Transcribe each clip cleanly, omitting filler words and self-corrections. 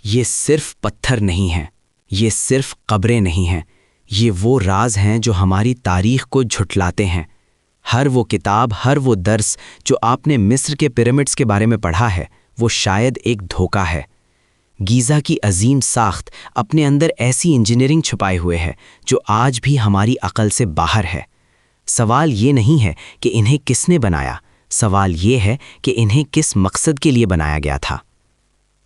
ये सिर्फ पत्थर नहीं हैं, ये सिर्फ कब्रें नहीं हैं, ये वो राज हैं जो हमारी तारीख को झुठलाते हैं। हर वो किताब, हर वो दर्स जो आपने मिस्र के पिरामिड्स के बारे में पढ़ा है, वो शायद एक धोखा है। गीज़ा की अजीम साख्त अपने अंदर ऐसी इंजीनियरिंग छुपाए हुए है जो आज भी हमारी अकल से बाहर है। सवाल ये नहीं है कि इन्हें किसने बनाया, सवाल ये है कि इन्हें किस मकसद के लिए बनाया गया था।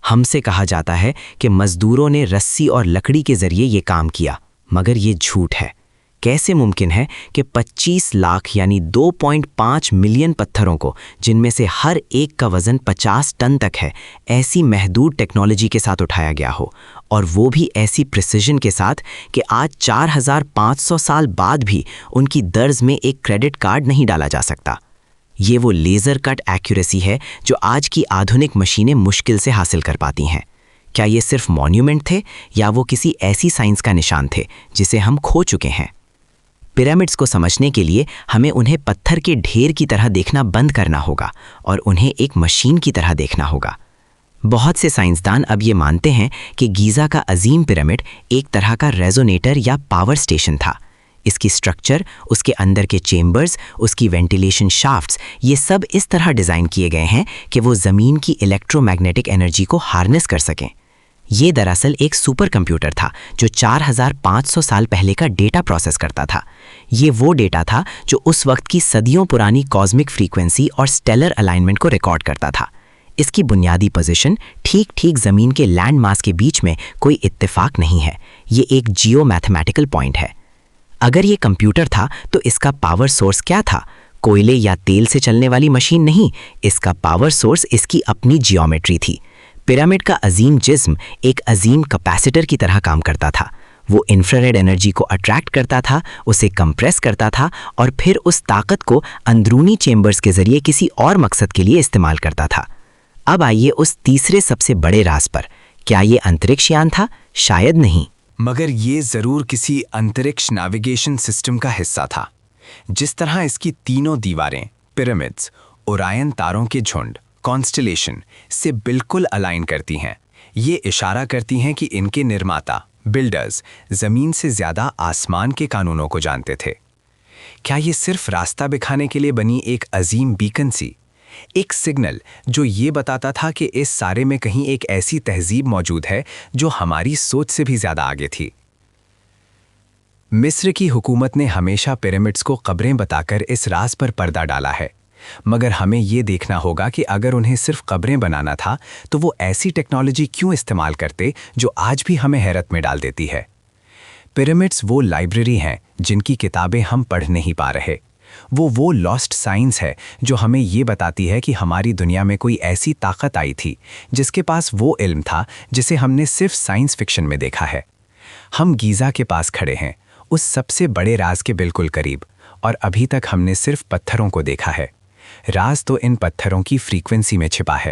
हमसे कहा जाता है कि मजदूरों ने रस्सी और लकड़ी के जरिए ये काम किया, मगर ये झूठ है। कैसे मुमकिन है कि 25 लाख यानी 2.5 मिलियन पत्थरों को, जिनमें से हर एक का वजन 50 टन तक है, ऐसी महदूद टेक्नोलॉजी के साथ उठाया गया हो, और वो भी ऐसी प्रिसिजन के साथ कि आज 4500 साल बाद भी उनकी दर्ज में एक क्रेडिट कार्ड नहीं डाला जा सकता। ये वो लेज़र कट एक्यूरेसी है जो आज की आधुनिक मशीनें मुश्किल से हासिल कर पाती हैं। क्या ये सिर्फ मॉन्यूमेंट थे या वो किसी ऐसी साइंस का निशान थे जिसे हम खो चुके हैं? पिरामिड्स को समझने के लिए हमें उन्हें पत्थर के ढेर की तरह देखना बंद करना होगा और उन्हें एक मशीन की तरह देखना होगा। बहुत से साइंसदान अब ये मानते हैं कि गीज़ा का अजीम पिरामिड एक तरह का रेजोनेटर या पावर स्टेशन था। इसकी स्ट्रक्चर, उसके अंदर के चेम्बर्स, उसकी वेंटिलेशन शाफ्ट्स, ये सब इस तरह डिज़ाइन किए गए हैं कि वो ज़मीन की इलेक्ट्रोमैग्नेटिक एनर्जी को हार्नेस कर सकें। ये दरअसल एक सुपर कंप्यूटर था जो 4500 साल पहले का डेटा प्रोसेस करता था। ये वो डेटा था जो उस वक्त की सदियों पुरानी कॉस्मिक फ्रीक्वेंसी और स्टेलर अलाइनमेंट को रिकॉर्ड करता था। इसकी बुनियादी पोजीशन ठीक ठीक ज़मीन के लैंड मास के बीच में कोई इत्तेफाक नहीं है, ये एक जियो मैथमेटिकल पॉइंट है। अगर ये कंप्यूटर था तो इसका पावर सोर्स क्या था? कोयले या तेल से चलने वाली मशीन नहीं, इसका पावर सोर्स इसकी अपनी जियोमेट्री थी। पिरामिड का अजीम जिस्म एक अजीम कैपेसिटर की तरह काम करता था। वो इंफ्रारेड एनर्जी को अट्रैक्ट करता था, उसे कंप्रेस करता था और फिर उस ताकत को अंदरूनी चेम्बर्स के जरिए किसी और मकसद के लिए इस्तेमाल करता था। अब आइए उस तीसरे सबसे बड़े राज पर। क्या ये अंतरिक्ष यान था? शायद नहीं, मगर ये जरूर किसी अंतरिक्ष नेविगेशन सिस्टम का हिस्सा था। जिस तरह इसकी तीनों दीवारें पिरामिड्स ओरायन तारों के झुंड कॉन्स्टेलेशन से बिल्कुल अलाइन करती हैं, ये इशारा करती हैं कि इनके निर्माता बिल्डर्स ज़मीन से ज़्यादा आसमान के कानूनों को जानते थे। क्या ये सिर्फ रास्ता दिखाने के लिए बनी एक अजीम बीकन सी, एक सिग्नल जो ये बताता था कि इस सारे में कहीं एक ऐसी तहजीब मौजूद है जो हमारी सोच से भी ज़्यादा आगे थी? मिस्र की हुकूमत ने हमेशा पिरामिड्स को कब्रें बताकर इस राज पर पर्दा डाला है, मगर हमें ये देखना होगा कि अगर उन्हें सिर्फ कब्रें बनाना था तो वो ऐसी टेक्नोलॉजी क्यों इस्तेमाल करते जो आज भी हमें हैरत में डाल देती है। पिरामिड्स वो लाइब्रेरी हैं जिनकी किताबें हम पढ़ नहीं पा रहे। वो लॉस्ट साइंस है जो हमें ये बताती है कि हमारी दुनिया में कोई ऐसी ताकत आई थी जिसके पास वो इल्म था जिसे हमने सिर्फ साइंस फिक्शन में देखा है। हम गीज़ा के पास खड़े हैं, उस सबसे बड़े राज के बिल्कुल करीब, और अभी तक हमने सिर्फ पत्थरों को देखा है। राज तो इन पत्थरों की फ्रीक्वेंसी में छिपा है।